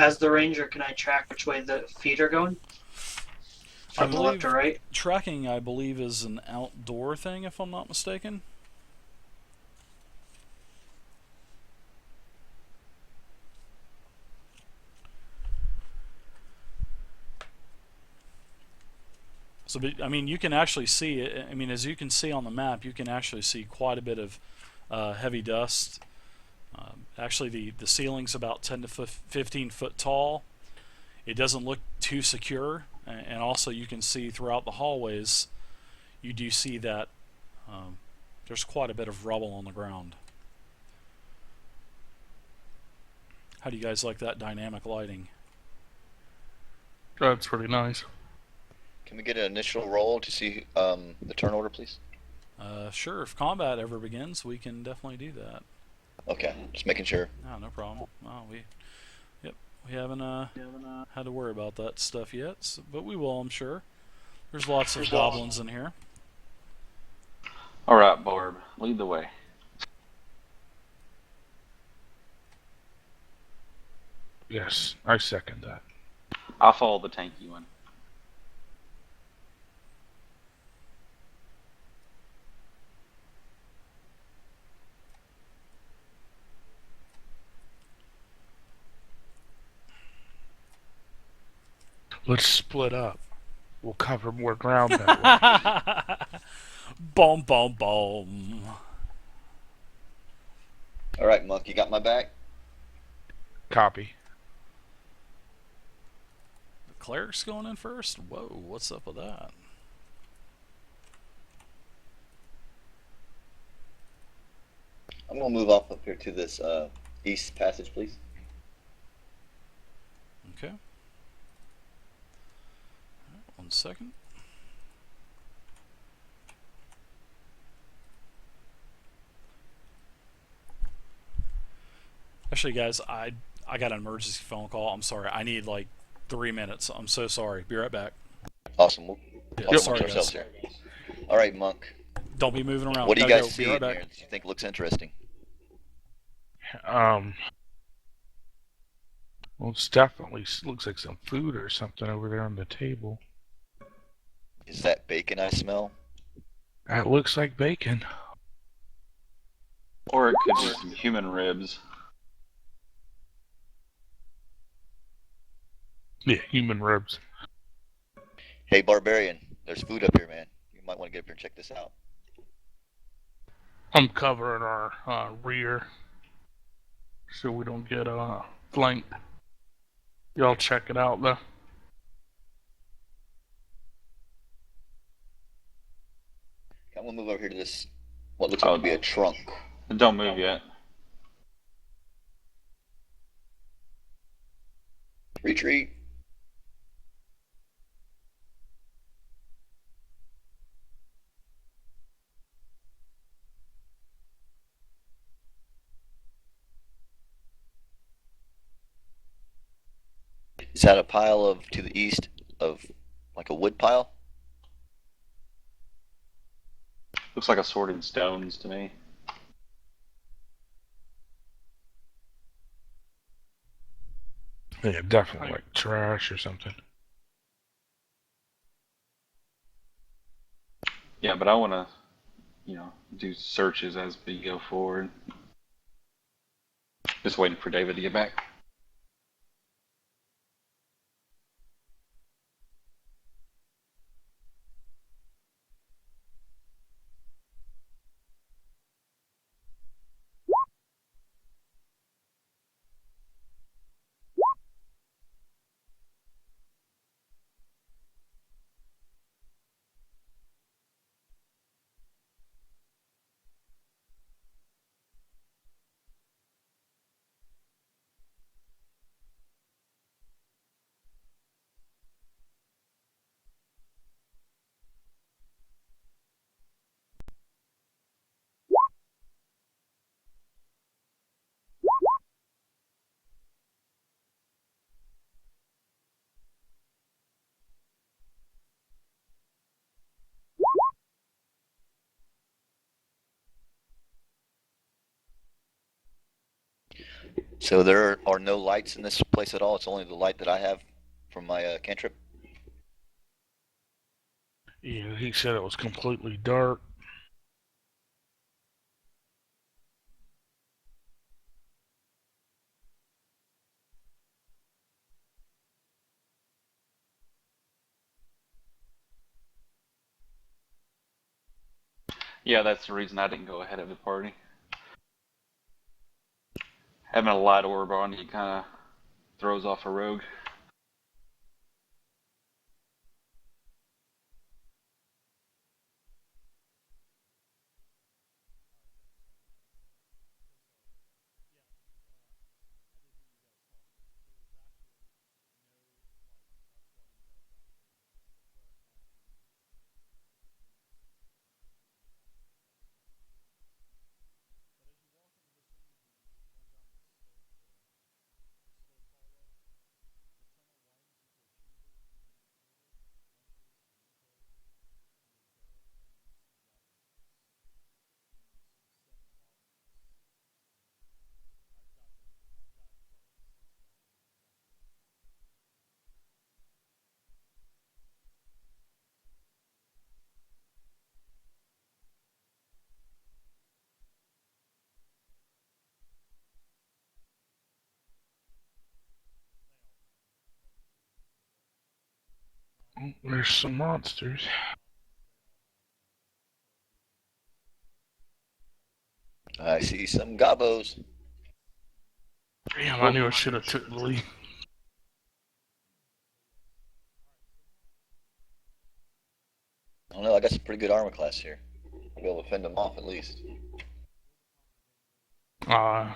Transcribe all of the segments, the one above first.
as the ranger, can I track which way the feet are going? I From the left to believe right? tracking, I believe, is an outdoor thing, if I'm not mistaken. So, I mean, you can actually see it. I mean, as you can see on the map, you can actually see quite a bit of heavy dust. Actually, the ceiling's about 10 to 15 foot tall. It doesn't look too secure, and also you can see throughout the hallways, you do see that there's quite a bit of rubble on the ground. How do you guys like that dynamic lighting? That's pretty nice. Can we get an initial roll to see the turn order, please? Sure, if combat ever begins, we can definitely do that. Okay, just making sure. No problem. We haven't had to worry about that stuff yet, but we will, I'm sure. There's lots of goblins in here. All right, Barb, lead the way. Yes, I second that. I'll follow the tanky one. Let's split up. We'll cover more ground that way. Boom, boom, boom. All right, Monk, you got my back? Copy. The cleric's going in first? Whoa, what's up with that? I'm gonna move off up here to this east passage, please. Okay. 1 second. Actually, guys, I got an emergency phone call. I'm sorry. I need like 3 minutes. I'm so sorry. Be right back. Awesome. We'll Sorry, ourselves guys. here. All right, Monk. Don't be moving around. What do you Gotta guys go. see Be right in back. here that you think looks interesting? Well, it's definitely looks like some food or something over there on the table. Is that bacon I smell? That looks like bacon. Or it could be some human ribs. Yeah, human ribs. Hey, Barbarian, there's food up here, man. You might want to get up here and check this out. I'm covering our rear so we don't get flanked. Y'all check it out though. I'm gonna move over here to this, what looks like to be a trunk. Don't move yet. Retreat. Is that a pile of to the east of like a wood pile? Looks like assorted stones to me. Yeah, definitely like trash or something. Yeah, but I want to, do searches as we go forward. Just waiting for David to get back. So there are no lights in this place? place at all? It's only the light that I have from my cantrip. Yeah, he said it was completely dark. Yeah, that's the reason I didn't go ahead of the party. Having a light orb on you kind of throws off a rogue. Oh, there's some monsters. I see some gobos. Damn, I knew I should have took the lead. I don't know. I got some pretty good armor class here. I'll be able to fend them off at least. Uh,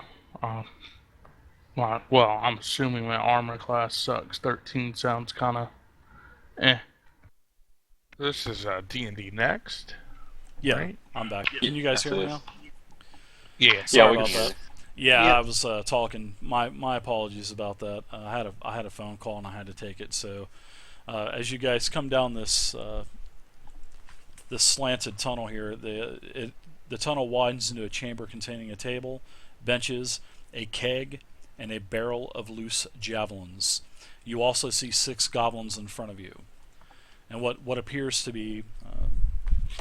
well, I'm assuming my armor class sucks. 13 sounds kind of eh. This is D&D Next. Yeah, Right? I'm back. Can you guys Yes, hear it me is. now? Yeah. Sorry we about can hear that. you. Yeah, Yeah. I was talking. My apologies about that. I had a phone call and I had to take it. So as you guys come down this this slanted tunnel here, the tunnel widens into a chamber containing a table, benches, a keg, and a barrel of loose javelins. You also see 6 goblins in front of you, and what appears to be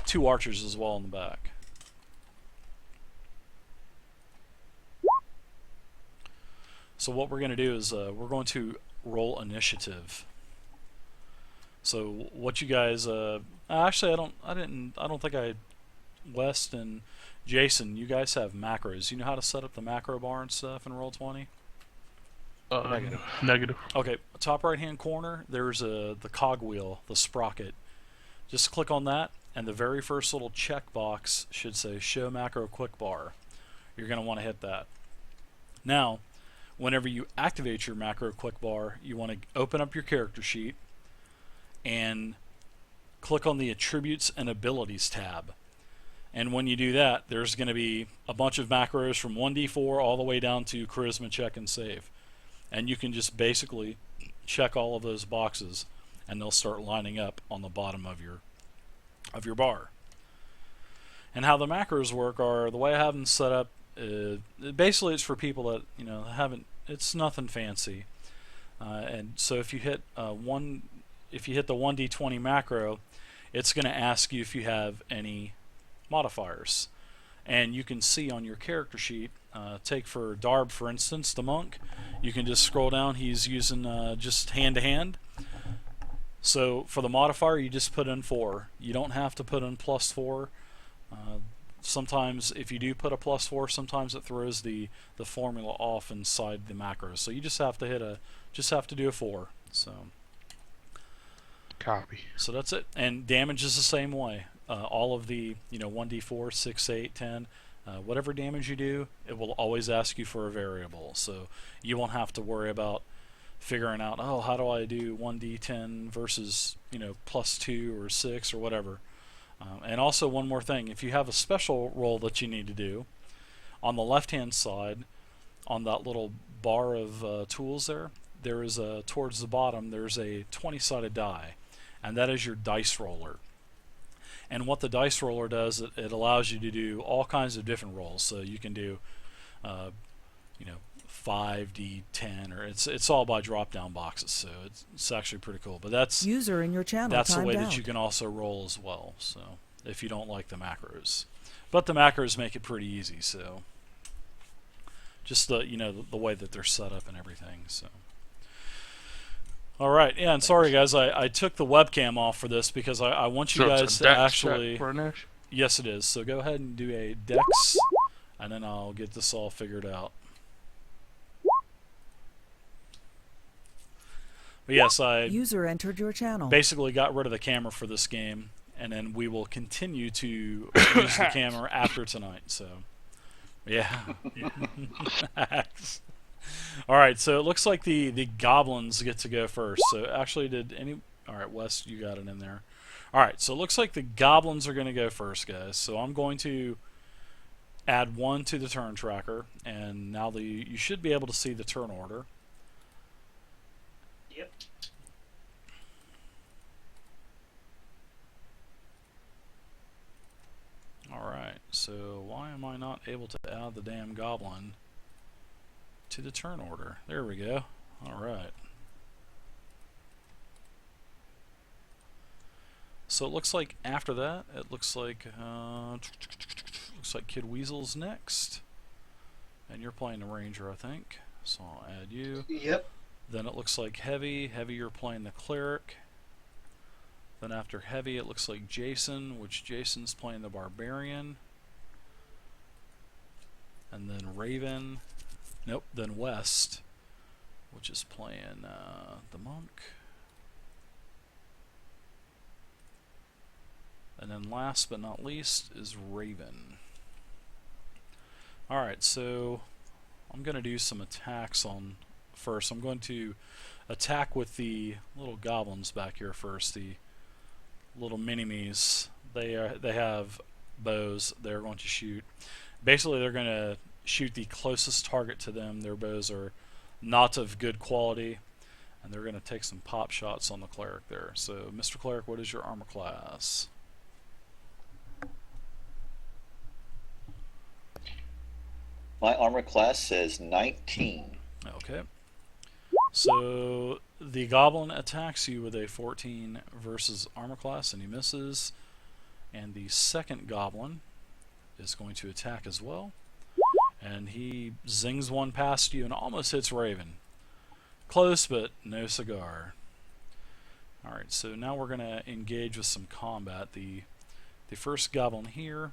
2 archers as well in the back. So what we're going to do is we're going to roll initiative. So what you guys actually I don't think West and Jason, you guys have macros. You know how to set up the macro bar and stuff in Roll20? Negative. Okay, top right hand corner there's the cog wheel, the sprocket. Just click on that and the very first little checkbox should say show macro quick bar. You're going to want to hit that. Now, whenever you activate your macro quick bar, you want to open up your character sheet and click on the attributes and abilities tab. And when you do that, there's going to be a bunch of macros from 1d4 all the way down to charisma check and save. And you can just basically check all of those boxes and they'll start lining up on the bottom of your bar. And how the macros work are the way I have them set up. Basically, it's for people that haven't. It's nothing fancy. And so if you hit if you hit the 1d20 macro, it's going to ask you if you have any modifiers. And you can see on your character sheet, take for Darb for instance, the monk, you can just scroll down, he's using just hand to hand. So for the modifier, you just put in 4. You don't have to put in +4. Sometimes if you do put a +4, sometimes it throws the formula off inside the macros. So you just have to do a 4. Copy. So that's it. And damage is the same way. All of the 1d4, 6, 8, 10, whatever damage you do, it will always ask you for a variable. So you won't have to worry about figuring out, oh, how do I do 1d10 versus +2 or 6 or whatever. And also one more thing, if you have a special roll that you need to do, on the left hand side, on that little bar of tools there is towards the bottom there's a 20-sided die, and that is your dice roller. And what the dice roller does, it allows you to do all kinds of different rolls. So you can do 5d10, or it's all by drop down boxes, so it's actually pretty cool. But that's User in your channel the timed way out. that you can also roll as well. So if you don't like the macros, but the macros make it pretty easy. So just the the way that they're set up and everything. So. All right, yeah, and sorry guys, I took the webcam off for this because I want you So it's guys a to dex actually. check for Nish? Yes, it is. So go ahead and do a dex, and then I'll get this all figured out. But yes, I User entered your channel. basically got rid of the camera for this game, and then we will continue to use the camera after tonight. So, yeah. Hacks. All right, so it looks like the goblins get to go first. So actually, all right, Wes, you got it in there. All right, so it looks like the goblins are going to go first, guys. So I'm going to add 1 to the turn tracker, and now you should be able to see the turn order. Yep. All right, so why am I not able to add the damn goblin to the turn order? There we go. All right. So it looks like after that, it looks like Kidweasel's next, and you're playing the ranger, I think. So I'll add you. Yep. Then it looks like Heavy. Heavy, you're playing the cleric. Then after Heavy, it looks like Jason, which Jason's playing the barbarian. And then Raven. Nope. Then West, which is playing the monk. And then last but not least is Raven. Alright, so I'm going to do some attacks on first. I'm going to attack with the little goblins back here first, the little mini-me's. They have bows they're going to shoot. Basically, they're going to shoot the closest target to them. Their bows are not of good quality, and they're going to take some pop shots on the cleric there. So, Mr. Cleric, what is your armor class? My armor class says 19. Okay. So the goblin attacks you with a 14 versus armor class, and he misses. And the second goblin is going to attack as well, and he zings one past you and almost hits Raven. Close, but no cigar. Alright, so now we're going to engage with some combat. The first goblin here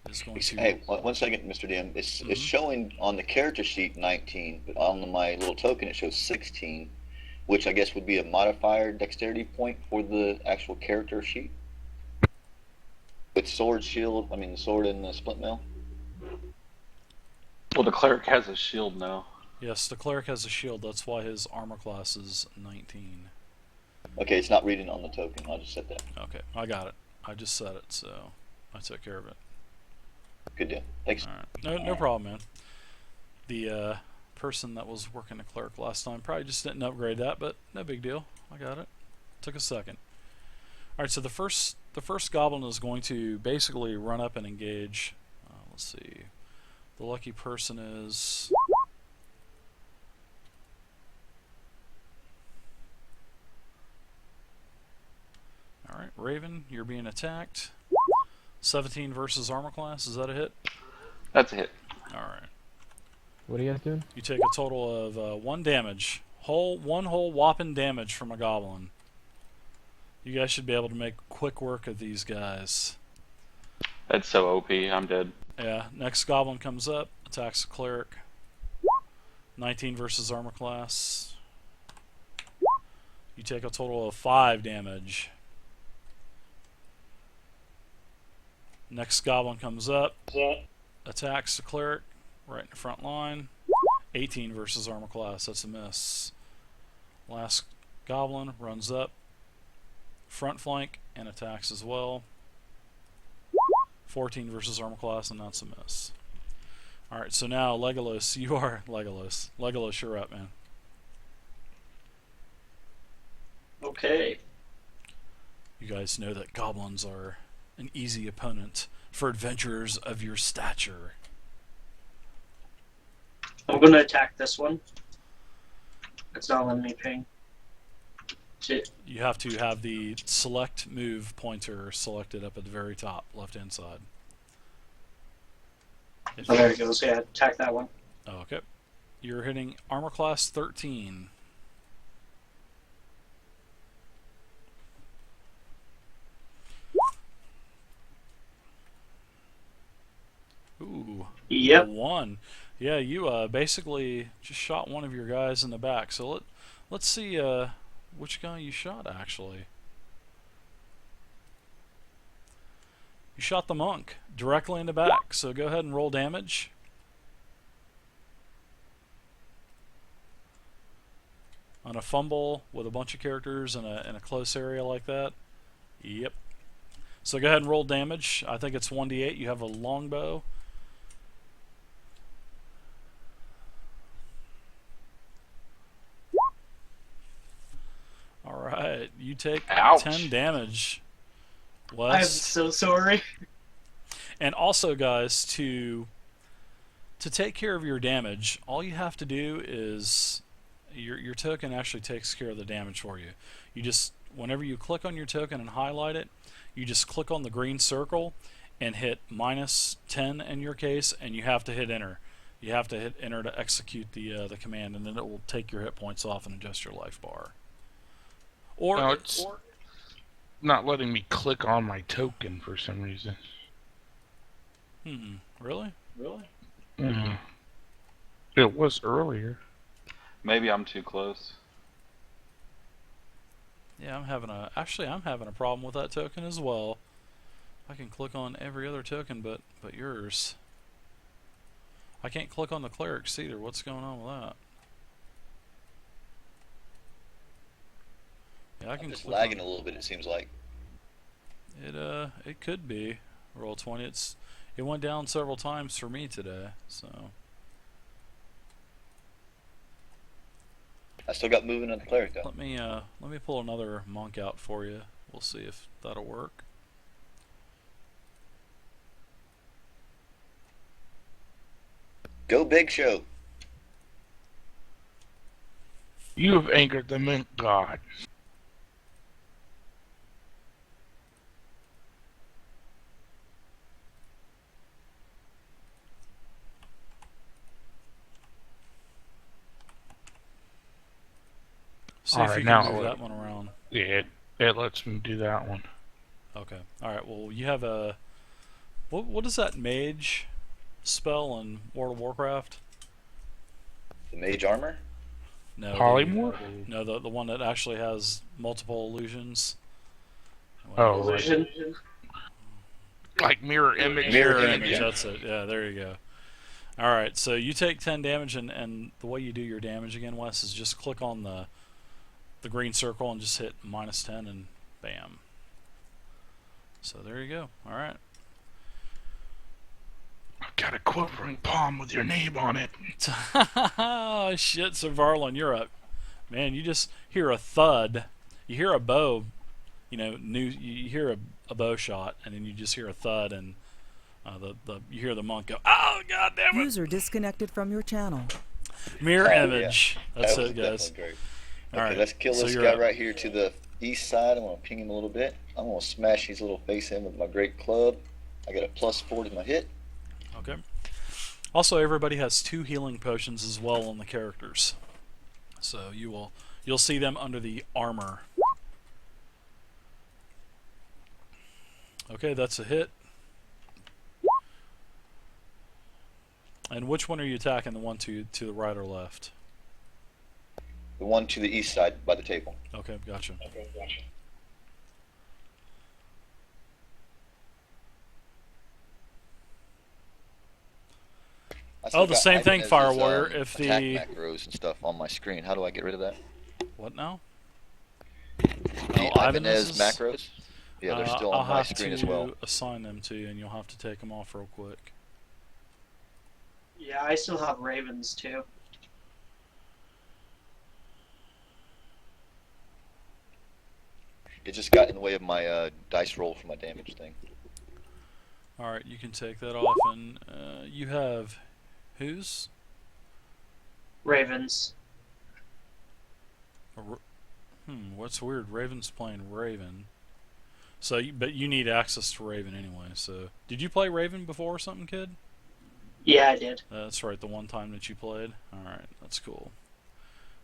is going to... Hey, 1 second, Mr. Dim. It's showing on the character sheet 19, but on my little token it shows 16, which I guess would be a modifier dexterity point for the actual character sheet. With sword, shield, the sword and the splint mail. Well, the cleric has a shield now. Yes, the cleric has a shield. That's why his armor class is 19. Okay, it's not reading on the token. I'll just set that. Okay, I got it. I just set it, so I took care of it. Good deal. Thanks. Alright. No problem, man. The person that was working the cleric last time probably just didn't upgrade that, but no big deal. I got it. Took a second. Alright, so the first goblin is going to basically run up and engage. Let's see. The lucky person is... Alright, Raven, you're being attacked. 17 versus armor class, is that a hit? That's a hit. Alright. What are you guys doing? You take a total of 1 damage. One whole whopping damage from a goblin. You guys should be able to make quick work of these guys. That's so OP. I'm dead. Yeah, next goblin comes up, attacks the cleric. 19 versus armor class. You take a total of 5 damage. Next goblin comes up, attacks the cleric right in the front line. 18 versus armor class, that's a miss. Last goblin runs up, front flank, and attacks as well. 14 versus armor class, and that's a miss. Alright, so now Legolas, you are Legolas. Legolas, you're up, man. Okay. You guys know that goblins are an easy opponent for adventurers of your stature. I'm gonna attack this one. It's not letting me ping. Shit. You have to have the select move pointer selected up at the very top, left-hand side. Oh, there it goes. Yeah, attack that one. Okay. You're hitting armor class 13. Ooh. Yep. 1. Yeah, you basically just shot one of your guys in the back. So let's see which guy you shot actually. You shot the monk directly in the back. So go ahead and roll damage. On a fumble with a bunch of characters in a close area like that. Yep. So go ahead and roll damage. I think it's 1d8. You have a longbow. Alright, you take Ouch. 10 damage. I'm Wes. so sorry. And also, guys, to take care of your damage, all you have to do is your token actually takes care of the damage for you. You just, whenever you click on your token and highlight it, you just click on the green circle and hit -10 in your case, and you have to hit enter. You have to hit enter to execute the command, and then it will take your hit points off and adjust your life bar. Or, No, it's not letting me click on my token for some reason. Really? Mm. It was earlier. Maybe I'm too close. Yeah, I'm having a problem with that token as well. I can click on every other token but yours. I can't click on the clerics either. What's going on with that? Yeah, I I'm can just click lagging on a little bit, it seems like. it could be roll 20. It went down several times for me today, so I still got moving on the cleric, though. let me pull another monk out for you. We'll see if that'll work. Go Big Show. You have angered the mint god. See All if right, you now can move it- that one around. Yeah, it lets me do that one. Okay. Alright, well, you have a... What is that mage spell in World of Warcraft? The Mage Armor? No. Polymorph? No, the one that actually has multiple illusions. Oh, right. Illusion. Like mirror image. Mirror Mirror image, image, yeah. that's it. Yeah, there you go. Alright, so you take 10 damage, and the way you do your damage again, Wes, is just click on the green circle and just hit -10 and bam. So there you go. Alright. I've got a quivering palm with your name on it. Oh shit, so Varlin, you're up. Man, you just hear a thud. You hear a bow, you hear a bow shot, and then you just hear a thud, and you hear the monk go, "Oh god damn it!" User disconnected from your channel. Mirror Oh, yeah. image. That's That was it, guys. definitely great. All Okay, right, let's kill so this you're guy up. right here to the east side. I'm going to ping him a little bit. I'm going to smash his little face in with my great club. I got a +4 to my hit. Okay. Also, everybody has 2 healing potions as well on the characters, so you'll see them under the armor. Okay, that's a hit. And which one are you attacking? The one to the right or left? The one to the east side by the table. Okay, gotcha. I still Oh, the got same thing, Ibanez's, Fire Warrior. If attack the macros and stuff on my screen. How do I get rid of that? what now? The Oh, Ibanez Ibanez's? macros? Yeah, they're still I'll on my have screen to as well. assign them to you, and you'll have to take them off real quick. Yeah, I still have ravens too. It just got in the way of my dice roll for my damage thing. All right, you can take that off, and you have whose? Ravens. What's weird? Raven's playing Raven. So, but you need access to Raven anyway. So, did you play Raven before or something, kid? Yeah, I did. That's right, the one time that you played. All right, that's cool.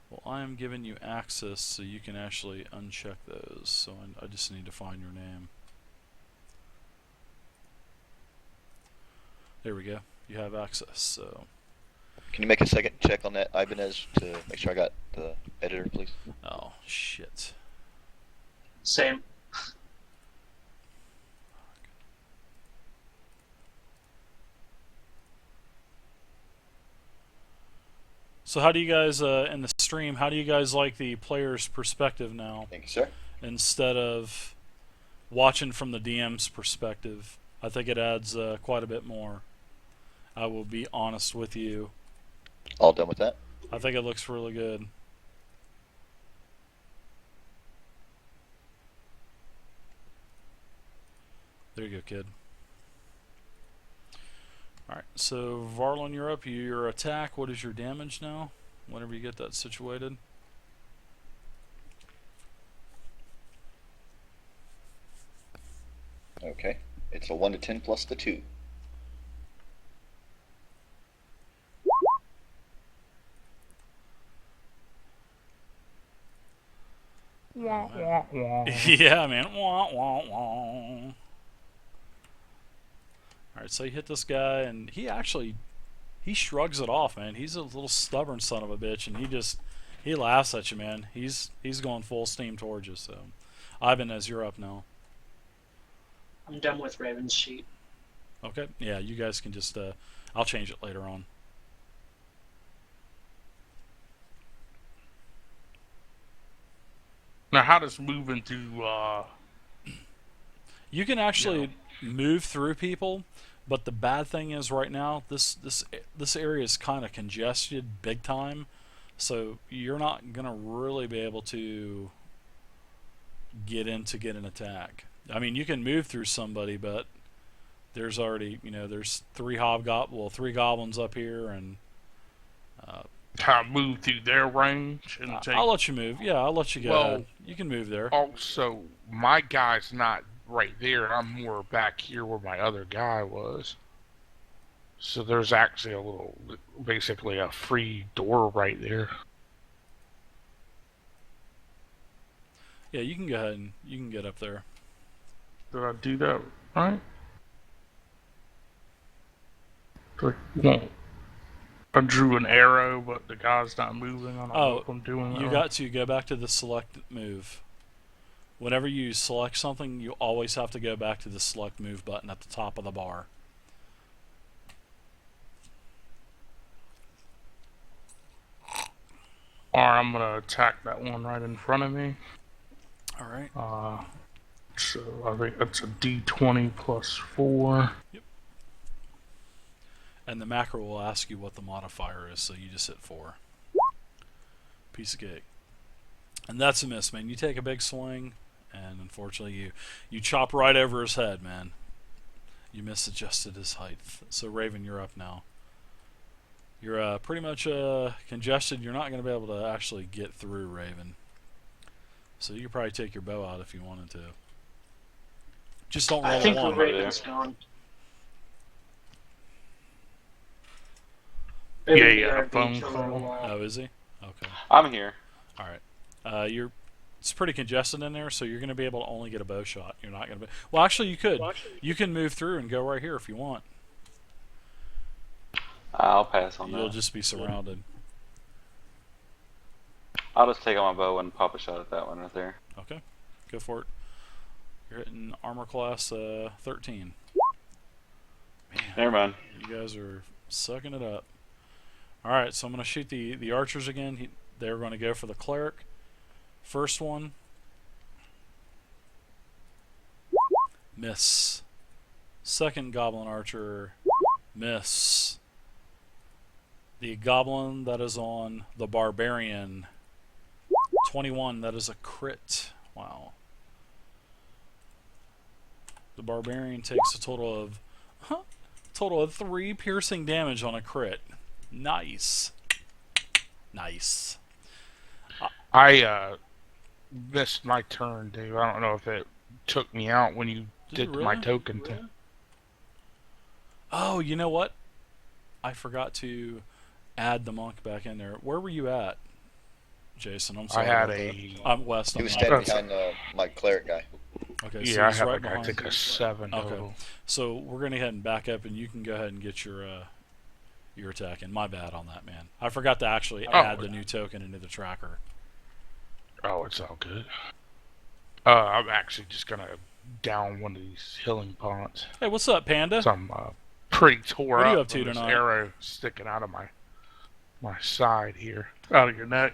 Well, I am giving you access so you can actually uncheck those. So I just need to find your name. There we go. You have access. So. Can you make a second check on that Ibanez to make sure I got the editor, please? Oh shit. Same. So how do you guys in the stream? How do you guys like the player's perspective now, Thank you, sir. instead of watching from the DM's perspective? I think it adds quite a bit more. I will be honest with you. All done with that? I think it looks really good. There you go, kid. Alright, so Varlon, you're up. Your attack, what is your damage now? Whenever you get that situated. Okay. It's a 1 to 10 plus the 2. Yeah, man. Wah, wah, wah. Alright, so you hit this guy, and he shrugs it off, man. He's a little stubborn son of a bitch, and he laughs at you, man. He's going full steam towards you, so. Ibanez, you're up now. I'm done with Raven's sheet. Okay, yeah, you guys can just, I'll change it later on. Now, how does moving through, You can actually move through people, but the bad thing is right now this area is kind of congested big time, so you're not gonna really be able to get in to get an attack. I mean, you can move through somebody, but there's already, there's three goblins up here, and how to move through their range and take... I'll let you move. Yeah, I'll let you go ahead. You can move there. Also, my guy's not right there. I'm more back here where my other guy was. So there's actually basically a free door right there. Yeah, you can go ahead and you can get up there. Did I do that right? No. I drew an arrow, but the guy's not moving. I don't know if I'm doing that. You got to go back to the select move. Whenever you select something, you always have to go back to the select move button at the top of the bar. Alright, I'm gonna attack that one right in front of me. Alright. So I think that's a D20 plus 4. Yep. And the macro will ask you what the modifier is, so you just hit 4. Piece of cake. And that's a miss, man. You take a big swing, and unfortunately you chop right over his head, man. You misadjusted his height. So Raven, you're up now. You're pretty much congested. You're not going to be able to actually get through Raven. So you could probably take your bow out if you wanted to. Just don't roll I think one. Raven's gone. Yeah, you got a phone call. Oh, is he? Okay. I'm here. All right. It's pretty congested in there, so you're going to be able to only get a bow shot. You're not going to be... Well, actually, you could. You can move through and go right here if you want. I'll pass on that. You'll just be surrounded. I'll just take out my bow and pop a shot at that one right there. Okay. Go for it. You're hitting armor class 13. Man, Never mind. you guys are sucking it up. Alright, so I'm going to shoot the archers again. They're going to go for the cleric. First one. Miss. Second goblin archer. Miss. The goblin that is on the barbarian. 21, that is a crit. Wow. The barbarian takes a total of 3 piercing damage on a crit. Nice. Nice. I missed my turn, Dave. I don't know if it took me out when you Did it did my really? token thing. Oh, you know what? I forgot to add the monk back in there. Where were you at, Jason? I'm I sorry had about a that. I'm West. He I'm was not standing West. behind my cleric guy. Okay, so yeah. I he's had right like I behind. think a 7 Okay. total. So we're gonna head and back up, and you can go ahead and get your attack in. My bad on that, man. I forgot to actually add the new token into the tracker. Oh, it's all good. I'm actually just gonna down one of these healing pots. Hey, what's up, Panda? So I'm pretty tore What are you up up to from this tonight? arrow sticking out of my side here. Out of your neck?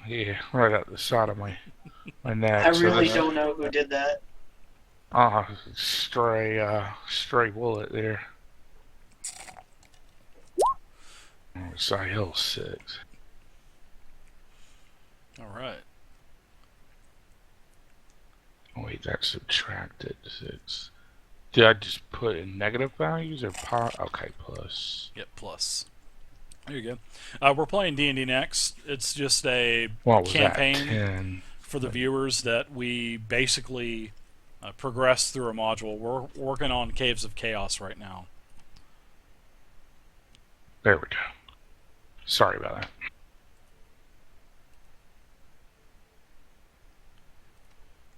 Yeah, right out the side of my neck. I So really this- don't know who did that. stray bullet there. Oh, Sahil 6. All right. Oh, wait, that's subtracted 6. Did I just put in negative values or okay, plus? Yep, plus. There you go. We're playing D&D next. It's just a What was campaign that? 10. for the viewers that we basically progress through a module. We're working on Caves of Chaos right now. There we go. Sorry about that.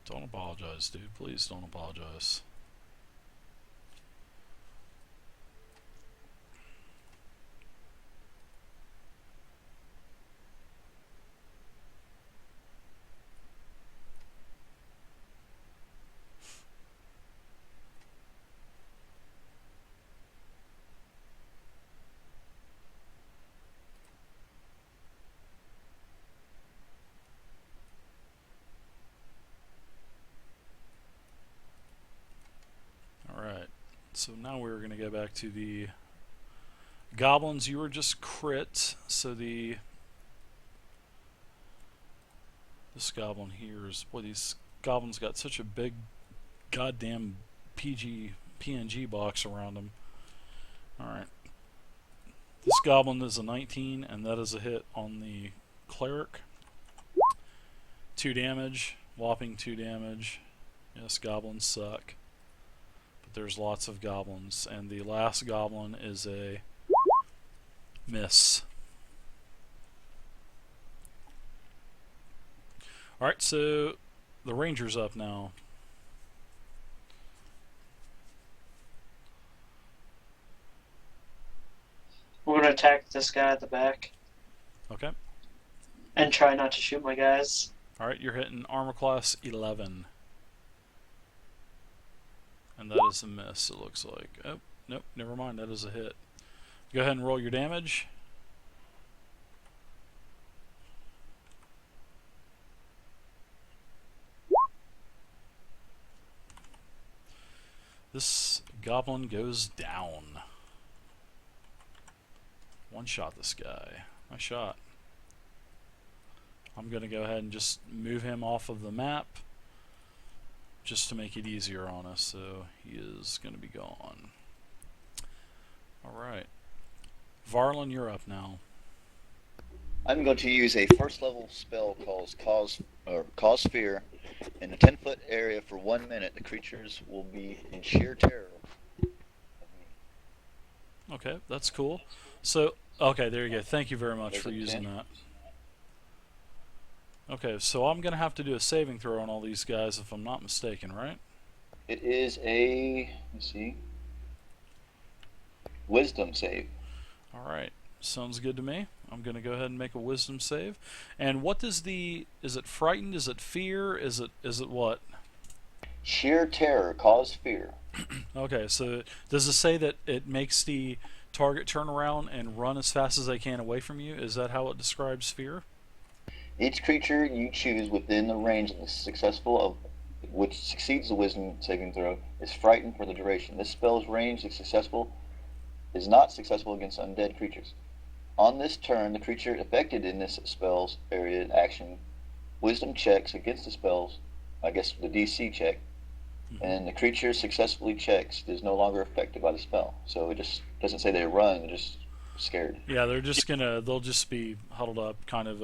Don't apologize, dude. Please don't apologize. Alright, so now we're going to go back to the goblins. You were just crit, so this goblin here is, boy, these goblins got such a big goddamn PNG box around them. Alright. This goblin is a 19, and that is a hit on the cleric. 2 damage, whopping 2 damage. Yes, goblins suck. But there's lots of goblins, and the last goblin is a miss. Alright, so the ranger's up now. We're gonna attack this guy at the back Okay. and try not to shoot my guys. Alright, you're hitting armor class 11. And that is a miss, it looks like. Oh, nope, never mind, that is a hit. Go ahead and roll your damage. This goblin goes down. One shot this guy. Nice shot. I'm going to go ahead and just move him off of the map just to make it easier on us. So he is going to be gone. Alright. Varlin, you're up now. I'm going to use a first level spell called Cause Fear. In a 10-foot area for 1 minute, the creatures will be in sheer terror. Okay, that's cool. So, okay, there you go. Thank you very much for using that. Okay, so I'm going to have to do a saving throw on all these guys if I'm not mistaken, right? It is a, let's see, wisdom save. Alright, sounds good to me. I'm going to go ahead and make a wisdom save. And what does is it frightened? Is it fear? Is it what? Sheer terror, cause fear. Okay, so does it say that it makes the target turn around and run as fast as they can away from you? Is that how it describes fear? Each creature you choose within the range of which succeeds the wisdom saving throw is frightened for the duration. This spell's range is not successful against undead creatures. On this turn, the creature affected in this spell's area action wisdom checks against the spells, I guess the DC check, and the creature successfully checks is no longer affected by the spell. So it just doesn't say they run, it just scared. Yeah, they'll just be huddled up, kind of